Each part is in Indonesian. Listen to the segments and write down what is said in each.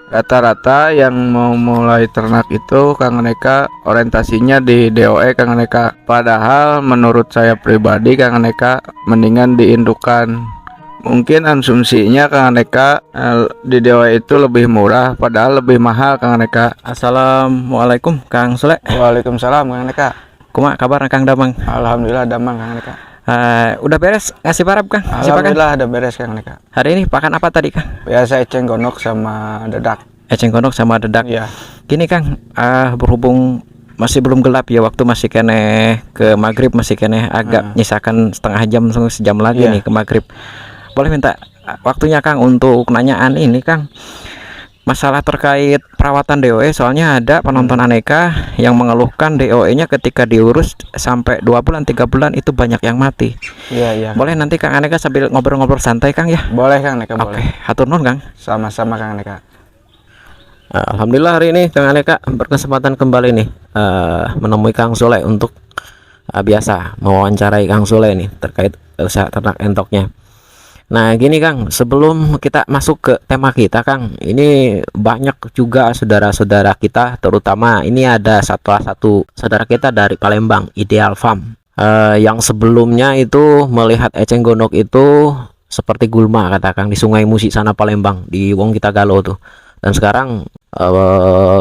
Rata-rata yang mau mulai ternak itu Kang Neka orientasinya di DOE Kang Neka. Padahal menurut saya pribadi Kang Neka mendingan diindukan. Mungkin asumsinya Kang Neka di DOE itu lebih murah padahal lebih mahal Kang Neka. Assalamualaikum Kang Sule. Waalaikumsalam Kang Neka. Kumaha kabar Kang Damang? Alhamdulillah damang Kang Neka. Udah beres ngasih parab Kang? Alhamdulillah ada beres Kang Neka. Hari ini pakan apa tadi Kang? Biasa eceng gondok sama dedak. Eceng gondok sama dedak. Iya. Gini Kang, berhubung masih belum gelap ya, waktu masih kene ke maghrib, masih kene agak nyisakan setengah jam sejam lagi nih ke maghrib. Boleh minta waktunya Kang untuk nanyaan ini Kang, masalah terkait perawatan DOE. Soalnya ada penonton aneka yang mengeluhkan DOE-nya ketika diurus sampai 2 bulan 3 bulan itu banyak yang mati. Iya. Boleh nanti Kang Aneka sambil ngobrol-ngobrol santai Kang ya? Boleh Kang Neka, Oke, boleh. hatur nuhun Kang. Sama-sama Kang Neka. Alhamdulillah hari ini Kang Aneka berkesempatan kembali nih menemui Kang Sule untuk biasa mewawancarai Kang Sule nih terkait usaha ternak entoknya. Nah gini Kang, sebelum kita masuk ke tema kita Kang, ini banyak juga saudara-saudara kita, terutama ini ada satu saudara kita dari Palembang, Ideal Farm, yang sebelumnya itu melihat eceng gondok itu seperti gulma kata Kang di Sungai Musi sana Palembang, di Wong Kita Galo tuh. Dan sekarang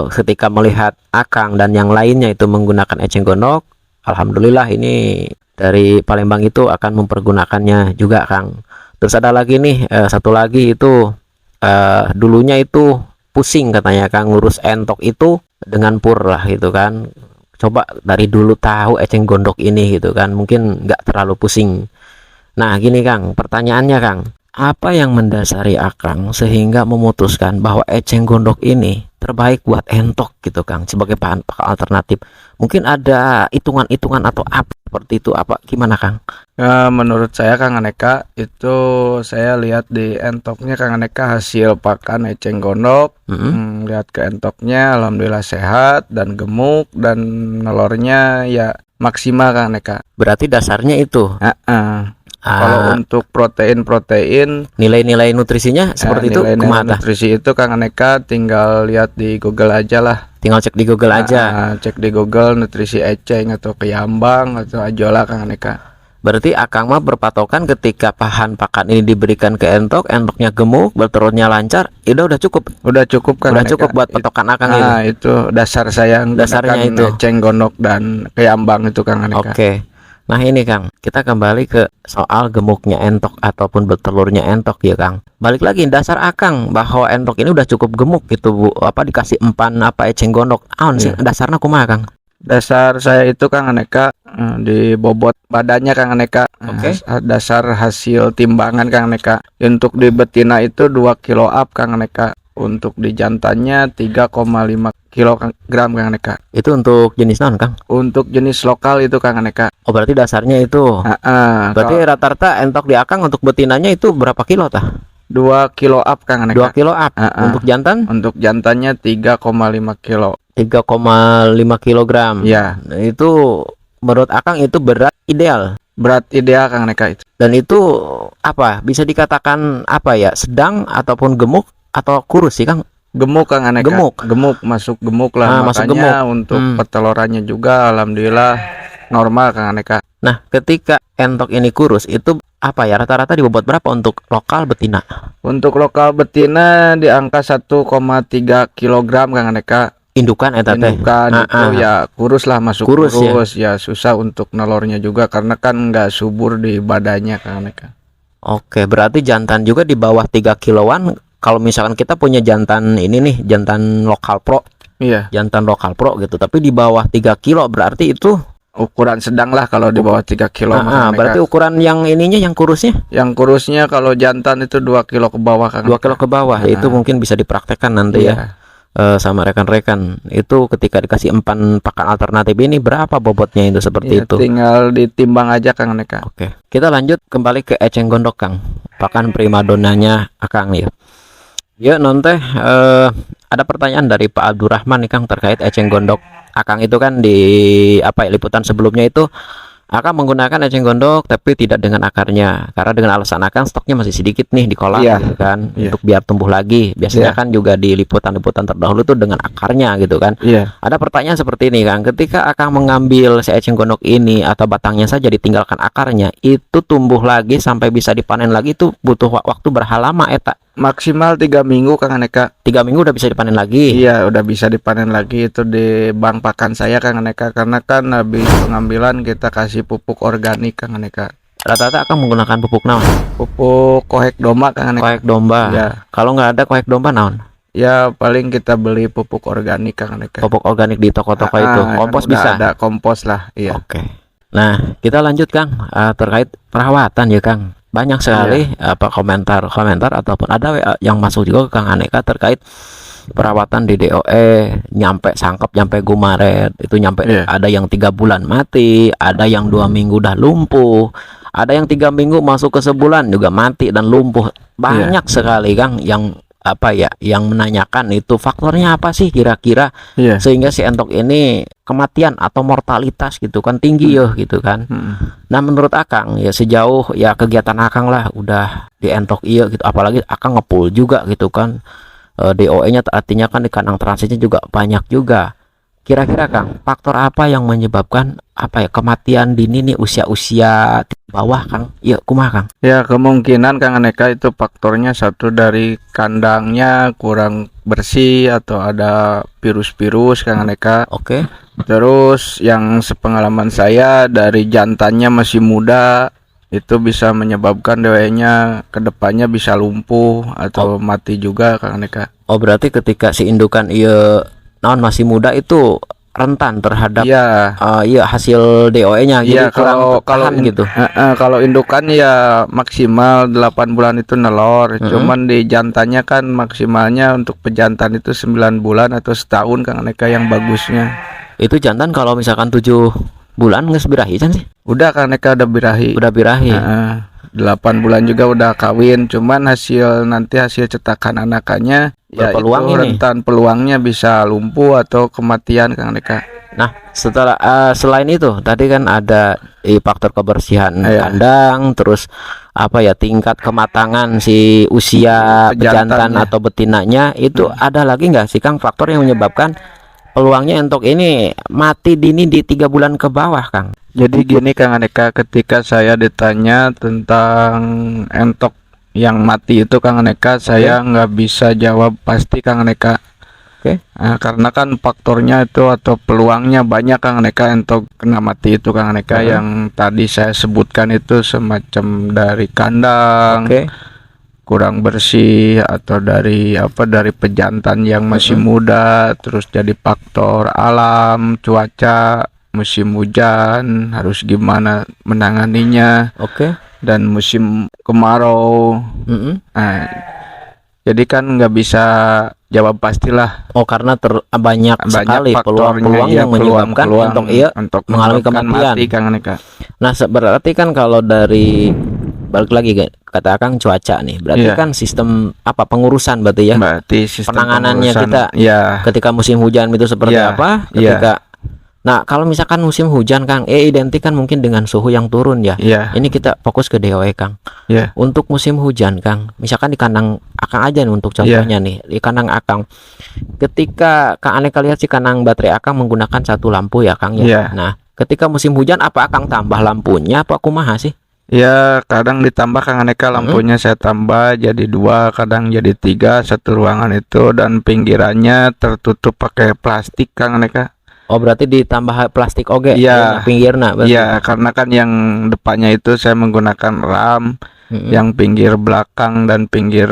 ketika melihat Akang dan yang lainnya itu menggunakan eceng gondok, alhamdulillah ini dari Palembang itu akan mempergunakannya juga Kang. Terus ada lagi nih satu lagi itu dulunya itu pusing katanya Kang ngurus entok itu dengan pur lah gitu kan. Coba dari dulu tahu eceng gondok ini gitu kan, mungkin nggak terlalu pusing. Nah gini Kang, pertanyaannya Kang, apa yang mendasari Akang sehingga memutuskan bahwa eceng gondok ini terbaik buat entok gitu Kang sebagai bahan pakan alternatif? Mungkin ada hitungan-hitungan atau apa seperti itu, apa gimana Kang? Menurut saya Kang Aneka itu saya lihat di entoknya Kang Aneka hasil pakan eceng gondok. Lihat ke entoknya alhamdulillah sehat dan gemuk dan nelornya ya maksimal Kang Aneka. Berarti dasarnya itu. Kalau untuk protein nilai-nilai nutrisinya seperti itu nilai nutrisi itu Kang Aneka tinggal lihat di Google aja lah. Tinggal cek di Google aja. Cek di Google nutrisi eceng atau keyambang atau ajola Kang Aneka. Berarti Akang mah berpatokan ketika bahan pakan ini diberikan ke entok, entoknya gemuk, bertelurnya lancar, itu udah cukup. Udah cukup Kang Udah Aneka. cukup buat patokan Akang ini. Itu dasar saya yang dasarnya itu eceng gondok dan keyambang itu Kang Aneka. Oke. Nah ini Kang, kita kembali ke soal gemuknya entok ataupun bertelurnya entok ya Kang. Balik lagi dasar Akang bahwa entok ini udah cukup gemuk gitu Bu. Apa dikasih empan apa eceng gondok? Sih dasarnya kumaha Kang? Dasar saya itu Kang Aneka di bobot badannya Kang Aneka. Dasar hasil timbangan Kang Aneka. Untuk di betina itu 2 kilo up Kang Aneka. Untuk di jantannya 3,5 kilogram Kang Aneka. Itu untuk jenis non Kang? Untuk jenis lokal itu Kang Aneka. Oh berarti dasarnya itu. Berarti rata-rata entok di Akang untuk betinanya itu berapa kilo tah? 2 kilo up Kang Aneka. 2 kilo up. Untuk jantan? Untuk jantannya 3,5 kilo. 3,5 kilogram. Ya. Nah, itu menurut Akang itu berat ideal. Berat ideal Kang Aneka itu. Dan itu apa? Bisa dikatakan apa ya? Sedang ataupun gemuk atau kurus sih Kang? Gemuk Kang Aneka. Gemuk masuk gemuk lah. Masuk makanya gemuk. Untuk petelorannya juga alhamdulillah normal Kang Aneka. Nah ketika entok ini kurus itu apa ya rata-rata dibobot berapa untuk lokal betina? Untuk lokal betina di angka 1,3 kilogram Kang Aneka. Indukan Indukan itu ya kurus lah, masuk kurus ya susah untuk nelornya juga karena kan nggak subur di badannya Kang Aneka. Oke, berarti jantan juga di bawah 3 kiloan. Kalau misalkan kita punya jantan ini nih, jantan lokal pro. Iya. Jantan lokal pro gitu, tapi di bawah 3 kilo berarti itu ukuran sedang lah kalau di bawah 3 kilo. Berarti ukuran yang ininya yang kurusnya? Yang kurusnya kalau jantan itu 2 kilo ke bawah Kang. 2 kilo ke bawah. Itu mungkin bisa dipraktekkan nanti ya. Sama rekan-rekan itu ketika dikasih empan pakan alternatif ini berapa bobotnya itu seperti itu? Tinggal ditimbang aja Kang Aneka. Oke, kita lanjut kembali ke eceng gondok Kang, pakan primadonanya Akang ya. Ya nonte ada pertanyaan dari Pak Abdurrahman nih Kang terkait eceng gondok Akang itu kan di liputan sebelumnya itu Akang menggunakan eceng gondok tapi tidak dengan akarnya, karena dengan alasan akang stoknya masih sedikit nih di kolam Iya. gitu kan, Iya. untuk biar tumbuh lagi. Biasanya Iya. kan juga di liputan-liputan terdahulu tuh dengan akarnya gitu kan. Iya. Ada pertanyaan seperti ini Kang, ketika akang mengambil si eceng gondok ini atau batangnya saja ditinggalkan akarnya, itu tumbuh lagi sampai bisa dipanen lagi itu butuh waktu berapa lama eta? Maksimal 3 minggu Kang Aneka. 3 minggu udah bisa dipanen lagi. Iya, udah bisa dipanen lagi itu di bank pakan saya Kang Aneka, karena kan habis pengambilan kita kasih pupuk organik Kang Aneka. Rata-rata akang menggunakan pupuk naon? Pupuk kohek domba Kang Aneka. Koek domba. Ya. Kalau nggak ada koek domba naon? Ya paling kita beli pupuk organik Kang Aneka. Pupuk organik di toko-toko itu. Kompos udah bisa. ada kompos lah, iya. Oke. Nah, kita lanjut Kang, terkait perawatan ya Kang. Banyak sekali komentar ataupun ada WA yang masuk juga ke Kang Aneka terkait perawatan di DOE, nyampe sangkep, nyampe gumaret, itu nyampe ada yang 3 bulan mati, ada yang 2 minggu udah lumpuh, ada yang 3 minggu masuk ke sebulan juga mati dan lumpuh. Banyak sekali Kang yang yang menanyakan itu faktornya apa sih kira-kira sehingga si entok ini kematian atau mortalitas gitu kan tinggi ya gitu kan. Nah menurut Akang ya sejauh ya kegiatan Akang lah udah di entok iya gitu, apalagi Akang ngepul juga gitu kan, DOE nya artinya kan di kandang transitnya juga banyak juga. Kira-kira Kang faktor apa yang menyebabkan kematian dini nih usia-usia di bawah Kang? Ya kumaha Kang? Ya kemungkinan Kang Aneka itu faktornya satu dari kandangnya kurang bersih atau ada virus-virus Kang Aneka. Oke. Terus yang sepengalaman saya dari jantannya masih muda, itu bisa menyebabkan DOE-nya kedepannya bisa lumpuh atau mati juga Kang Aneka. Oh berarti ketika si indukan masih muda itu rentan terhadap hasil DOE-nya Iya, jadi kalau gitu. Kalau indukan ya maksimal 8 bulan itu nelor. Cuman di jantannya kan maksimalnya untuk pejantan itu 9 bulan atau setahun Kang Aneka yang bagusnya. Itu jantan kalau misalkan 7 bulan nggak birahi kan sih? Udah Kang Aneka udah birahi. 8 bulan juga udah kawin. Cuman nanti hasil cetakan anakannya ya itu rentan peluangnya bisa lumpuh atau kematian Kang Aneka. Nah setelah selain itu tadi kan ada faktor kebersihan kandang, terus tingkat kematangan si usia pejantan atau betinanya itu ada lagi nggak sih Kang faktor yang menyebabkan peluangnya entok ini mati dini di 3 bulan ke bawah Kang? Jadi gini Kang Aneka, ketika saya ditanya tentang entok yang mati itu Kang Aneka, saya nggak bisa jawab pasti Kang Aneka. Karena kan faktornya itu atau peluangnya banyak Kang Aneka entok kena mati itu Kang Aneka. Yang tadi saya sebutkan itu semacam dari kandang kurang bersih atau dari pejantan yang masih muda, terus jadi faktor alam, cuaca, musim hujan harus gimana menanganinya, dan musim kemarau. Jadi kan nggak bisa jawab pastilah. Karena banyak sekali peluang-peluang yang menyebabkan untuk mengalami kematian. Nah berarti kan kalau dari balik lagi kata Akang cuaca nih, berarti kan sistem pengurusan berarti ya, penanganannya kita ketika musim hujan itu seperti apa ketika nah kalau misalkan musim hujan Kang identik kan mungkin dengan suhu yang turun ya. Ini kita fokus ke DOE Kang. Untuk musim hujan Kang, misalkan di kandang Akang aja nih untuk contohnya nih, di kandang Akang ketika Kang Aneka lihat si kandang baterai Akang menggunakan 1 lampu ya Kang ya. Nah ketika musim hujan apa Akang tambah lampunya apa kumaha sih? Ya kadang ditambah Kang Aneka lampunya saya tambah jadi 2, kadang jadi 3 satu ruangan itu, dan pinggirannya tertutup pakai plastik Kang Aneka. Berarti ditambah plastik pinggirnya. Iya, karena kan yang depannya itu saya menggunakan ram, yang pinggir belakang dan pinggir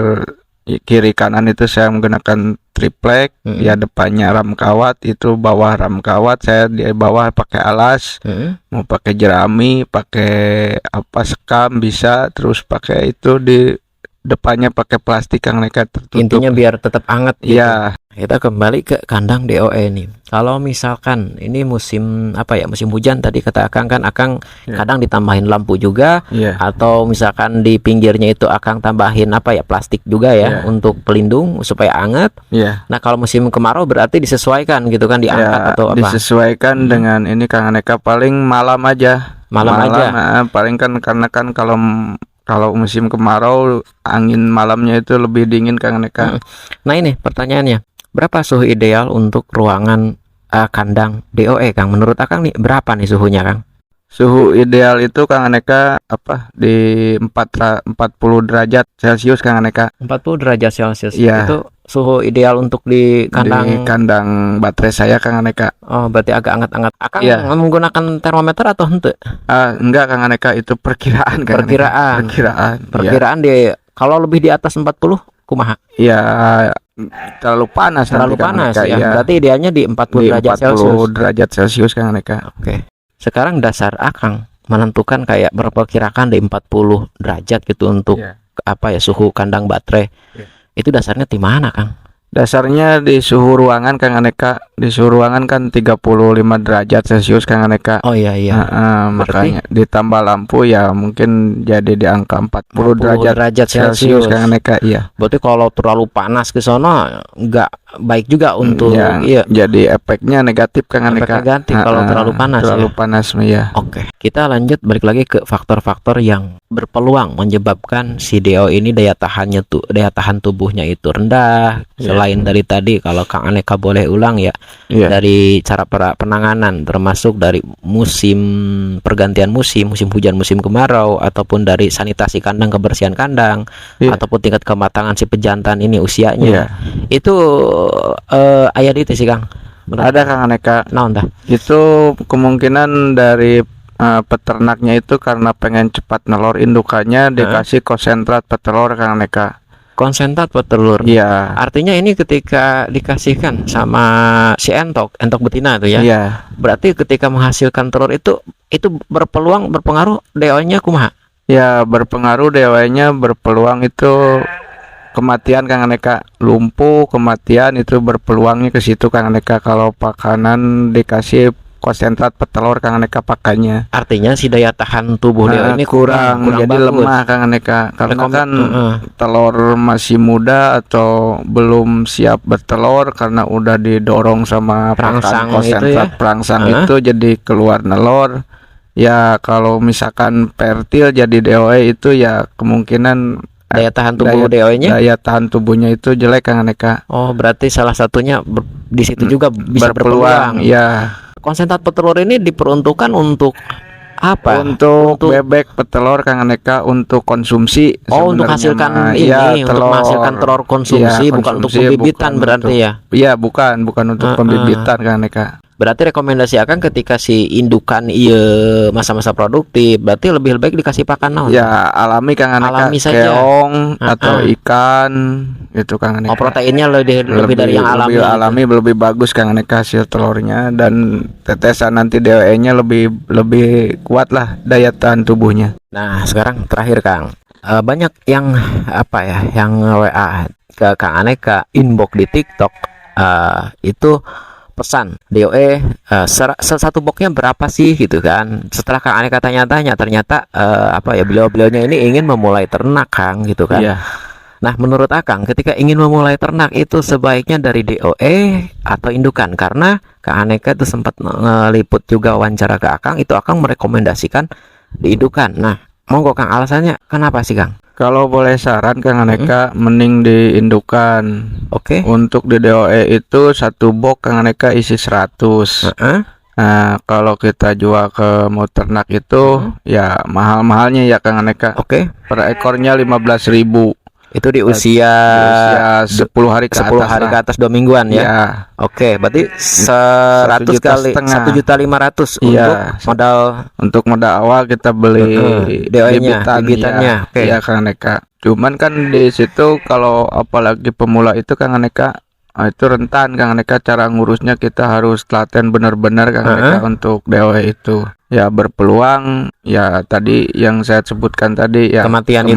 kiri kanan itu saya menggunakan triplek. Ya depannya ram kawat, itu bawah ram kawat saya di bawah pakai alas. Mau pakai jerami, pakai sekam bisa, terus pakai itu di depannya pakai plastik yang mereka tertutup. Intinya biar tetap hangat gitu. Iya. Kita kembali ke kandang DOE nih. Kalau misalkan ini musim musim hujan tadi kata Akang kan Akang kadang ditambahin lampu juga, atau misalkan di pinggirnya itu Akang tambahin plastik juga ya untuk pelindung supaya hangat. Nah kalau musim kemarau berarti disesuaikan gitu kan, diangkat atau apa? Disesuaikan dengan ini Kang Aneka, paling malam aja. Malam aja. Paling kan karena kan kalau musim kemarau angin malamnya itu lebih dingin Kang Neka. Nah ini pertanyaannya, berapa suhu ideal untuk ruangan kandang DOE Kang? Menurut Akang nih berapa nih suhunya Kang? Suhu ideal itu Kang Aneka di 40 derajat Celcius Kang Aneka. 40 derajat Celcius. Iya. Itu suhu ideal untuk di kandang. Di kandang baterai saya Kang Aneka. Oh, berarti agak hangat-hangat. Akang Iya. menggunakan termometer atau henteu? Enggak Kang Aneka, itu perkiraan Kang Aneka. Perkiraan. Perkiraan. Perkiraan di kalau lebih di atas 40 kumaha? Iya, terlalu panas Terlalu nanti Kang panas Aneka, ya. iya. Berarti idealnya di 40 Di derajat 40 Celcius. derajat Celcius Kang Aneka. Oke. Sekarang dasar Akang menentukan kayak berperkirakan di 40 derajat gitu untuk Iya. suhu kandang baterai. Iya. Itu dasarnya di mana, Kang? Dasarnya di suhu ruangan Kang Aneka. Di suhu ruangan kan 35 derajat Celcius Kang Aneka. Oh iya iya. Makanya ditambah lampu ya mungkin jadi di angka 40 derajat Celcius Kang Aneka. Iya. Berarti kalau terlalu panas ke sono nggak baik juga untuk iya. Jadi efeknya negatif Kang efek Aneka. negatif kalau terlalu panas. Terlalu panas ya. Oke, kita lanjut balik lagi ke faktor-faktor yang berpeluang menyebabkan si DO ini daya tahan tubuhnya itu rendah. Selain dari tadi, kalau Kang Aneka boleh ulang ya, dari cara penanganan termasuk dari pergantian musim hujan, musim kemarau, ataupun dari sanitasi kandang, kebersihan kandang, ataupun tingkat kematangan si pejantan ini usianya. Itu aya di sih Kang. Ada Kang Aneka. Naon tah? Itu kemungkinan dari peternaknya itu karena pengen cepat nelor indukannya dikasih konsentrat petelur Kang Aneka. Konsentrat petelur. Iya. Artinya ini ketika dikasihkan sama si entok betina itu ya. Iya. Berarti ketika menghasilkan telur itu berpengaruh DO-nya kumaha? Ya, berpengaruh DO-nya berpeluang itu kematian Kang Aneka, lumpuh, kematian itu berpeluangnya ke situ Kang Aneka kalau pakanan dikasih konsentrat petelur Kang Aneka pakannya. Artinya si daya tahan tubuh dia ini kurang jadi bagus. lemah Kang Aneka karena kan telur masih muda atau belum siap bertelur karena udah didorong sama pakan konsentrat perangsang itu jadi keluar nelor. Ya kalau misalkan fertil jadi DOE itu ya kemungkinan daya tahan tubuh DOE-nya, daya tahan tubuhnya itu jelek Kang Aneka. Oh, berarti salah satunya di situ juga bisa berpeluang. Ya. Konsentrat petelur ini diperuntukkan untuk apa? Untuk bebek petelur Kang Aneka untuk konsumsi. Oh, untuk hasilkan untuk menghasilkan telur konsumsi, bukan untuk pembibitan berarti ya? Iya, bukan untuk pembibitan Kang Aneka. Berarti rekomendasi akan ketika si indukan masa-masa produktif berarti lebih baik dikasih pakan naon? Ya alami Kang Aneka, alami saja. Keong atau ikan gitu Kang Aneka. Oh, proteinnya lebih dari yang alami. Lebih bagus Kang Aneka hasil telurnya dan tetesan nanti DOE-nya lebih kuat lah daya tahan tubuhnya. Nah sekarang terakhir Kang, banyak yang yang WA ke Kang Aneka, inbox di TikTok itu pesan DOE satu boxnya berapa sih gitu kan. Setelah Kang Aneka tanya-tanya ternyata beliau-beliaunya ini ingin memulai ternak Kang gitu kan. Nah menurut Akang ketika ingin memulai ternak itu sebaiknya dari DOE atau indukan, karena Kang Aneka itu sempat ngeliput juga wawancara ke Akang, itu Akang merekomendasikan di indukan. Nah monggo Kang, alasannya kenapa sih Kang? Kalau boleh saran Kang Aneka, mending diindukan. Oke. Untuk di DOE itu satu box Kang Aneka isi 100. Nah, kalau kita jual ke mau ternak itu ya mahal-mahalnya ya Kang Aneka. Oke. Per ekornya 15.000. Itu di usia 10 hari ke 10 hari ke atas 2 mingguan ya. Oke, berarti 100 kali 1.500.000 untuk modal awal kita beli bibitannya. Ya Kang Aneka. Cuman kan di situ kalau apalagi pemula itu Kang Aneka, itu rentan Kang Aneka, cara ngurusnya kita harus telaten benar-benar Kang Aneka untuk DOE itu. Ya berpeluang ya tadi yang saya sebutkan tadi ya, kematian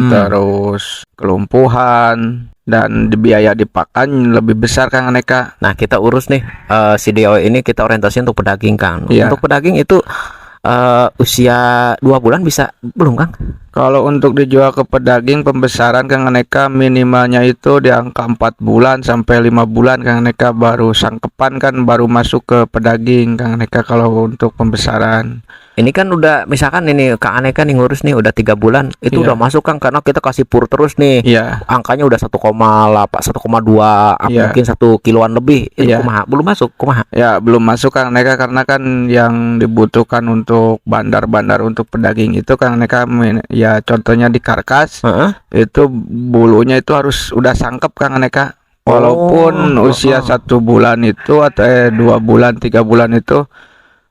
terus kelumpuhan dan biaya dipakan lebih besar Kang Aneka. Nah kita urus nih si DOE ini kita orientasi untuk pedaging Kang. Untuk pedaging itu usia 2 bulan bisa belum Kang? Kalau untuk dijual ke pedaging pembesaran Kang Aneka minimalnya itu di angka 4 bulan sampai 5 bulan Kang Aneka baru sangkepan kan baru masuk ke pedaging Kang Aneka kalau untuk pembesaran. Ini kan udah misalkan ini Kang Aneka nih ngurus nih udah 3 bulan itu Iya. udah masuk Kang, karena kita kasih pur terus nih. Iya. Angkanya udah 1,8 1,2 Iya. mungkin 1 kiloan lebih itu Iya. kumaha belum masuk kumaha. Ya belum masuk Kang Aneka karena kan yang dibutuhkan untuk bandar-bandar untuk pedaging itu Kang Aneka ya contohnya di karkas Heeh. itu bulunya itu harus udah sangkep Kang Aneka. Walaupun Oh, usia heeh. 1 bulan itu atau 2 bulan 3 bulan itu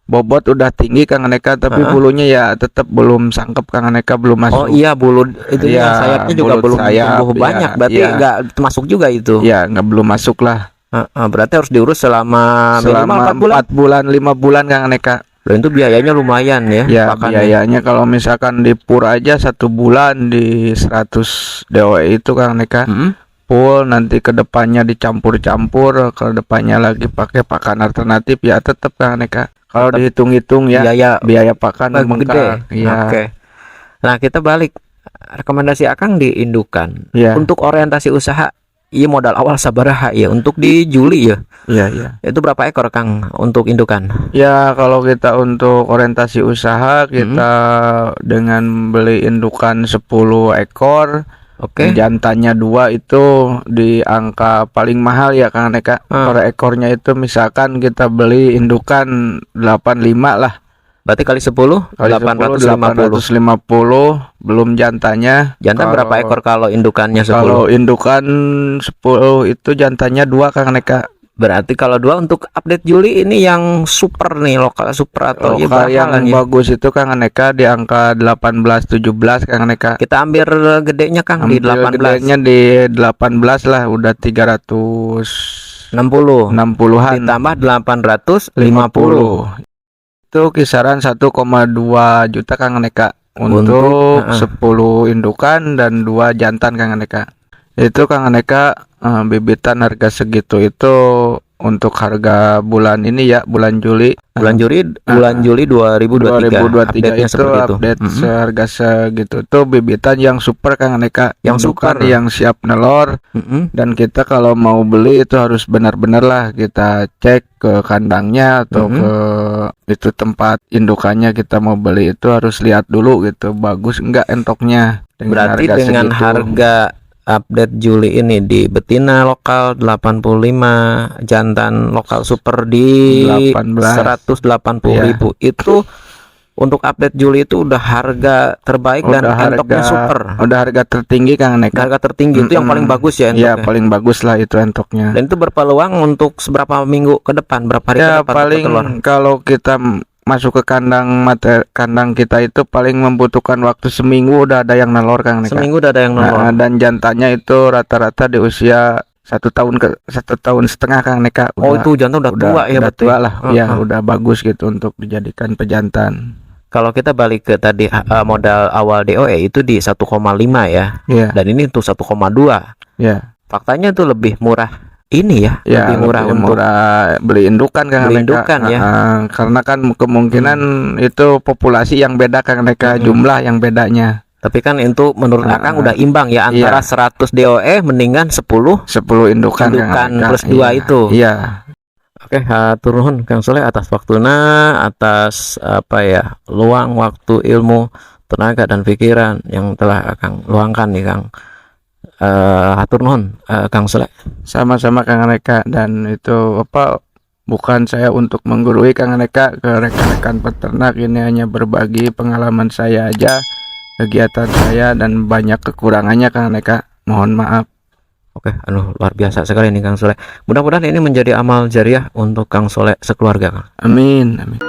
bobot udah tinggi Kang Aneka tapi Heeh. bulunya ya tetap belum sangkep Kang Aneka belum Oh masuk. iya, bulu itu Iya, sayapnya juga bulut belum sayap, tumbuh iya, banyak, berarti iya. nggak masuk juga itu. Ya nggak belum masuk lah. Heeh, berarti harus diurus selama minimal Selama 4 bulan. 4 bulan 5 bulan Kang Aneka. Loh, itu biayanya lumayan ya, Ya pakannya. biayanya kalau misalkan di pur aja 1 bulan di 100 DOE itu Kang Aneka. Mm-mm. Full nanti ke depannya dicampur-campur, ke depannya lagi pakai pakan alternatif ya tetap Kang Aneka. Kalau Tetap dihitung-hitung ya biaya biaya pakan gede. membengkak. Ya. Oke. Nah, kita balik rekomendasi Akang di indukan. Ya. Untuk orientasi usaha, iya modal awal sabaraha ya untuk di Juli ya. Iya, iya. Itu berapa ekor Kang untuk indukan? Ya, kalau kita untuk orientasi usaha kita dengan beli indukan 10 ekor, Oke. jantannya 2 itu di angka paling mahal ya Kang Aneka. Per ekornya itu misalkan kita beli indukan 85 lah. Berarti kali 10 Kali 10 850. 850 belum jantannya. Jantan berapa ekor kalau indukannya 10? Kalau indukan 10 itu jantannya 2 Kang Aneka. Berarti kalau 2 untuk update Juli ini yang super nih, lokal super atau ya Lokal yang bakalan ya. bagus itu Kang Aneka di angka 18-17 Kang Aneka. Kita ambil gedenya Kang di Ambil 18 gedenya di 18 lah udah 360-an 60 ditambah 850. itu kisaran 1,2 juta Kang Aneka untuk 10 indukan dan 2 jantan Kang Aneka. Itu Kang Aneka bibitan harga segitu itu untuk harga bulan ini ya bulan Juli. Bulan Juli 2023. 2023 Update-nya itu seperti itu. update seharga segitu tuh bibitan yang super Kang Aneka, Yang indukan super. yang siap nelor. Dan kita kalau mau beli itu harus benar-benar lah kita cek ke kandangnya atau ke itu tempat indukannya kita mau beli itu harus lihat dulu gitu bagus enggak entoknya. Berarti dengan segitu. harga update Juli ini di betina lokal 85, jantan lokal super di 18. 180.000. Itu untuk update Juli itu udah harga terbaik dan entoknya super. Udah harga tertinggi Kang Aneka. Harga tertinggi itu yang paling bagus ya entoknya. Ya paling bagus lah itu entoknya. Dan itu berpeluang untuk seberapa minggu ke depan, berapa hari Ya ke depan paling untuk telur? kalau kita masuk ke kandang kita itu paling membutuhkan waktu seminggu udah ada yang nelor Kang Aneka. Seminggu udah ada yang nelor. Dan jantannya itu rata-rata di usia 1,5 tahun Kang Aneka. Oh, itu jantan udah tua ya udah berarti. tua lah. Ya udah bagus gitu untuk dijadikan pejantan. Kalau kita balik ke tadi modal awal DOE itu di 1,5 ya. Iya. Dan ini tuh 1,2. Ya. Faktanya tuh lebih murah ini ya, Ya, lebih murah untuk beli indukan Kang beli Aneka. indukan ya. Karena kan kemungkinan itu populasi yang beda Kang Aneka, jumlah yang bedanya. Tapi kan itu menurut Akang udah imbang ya antara 100 DOE mendingan 10 indukan Kang indukan Aneka. plus 2 itu. Iya. Oke, hatur nuhun Kang Soleh atas waktunya, atas luang waktu, ilmu, tenaga dan pikiran yang telah Akang luangkan nih Kang. Hatur nuhun Kang Soleh. Sama-sama Kang Aneka, dan itu bukan saya untuk menggurui Kang Aneka ke rekan-rekan peternak, ini hanya berbagi pengalaman saya aja, kegiatan saya dan banyak kekurangannya Kang Aneka. Mohon maaf. Oke, luar biasa sekali nih Kang Soleh. Mudah-mudahan ini menjadi amal jariah untuk Kang Soleh sekeluarga Kang. Amin. Amin.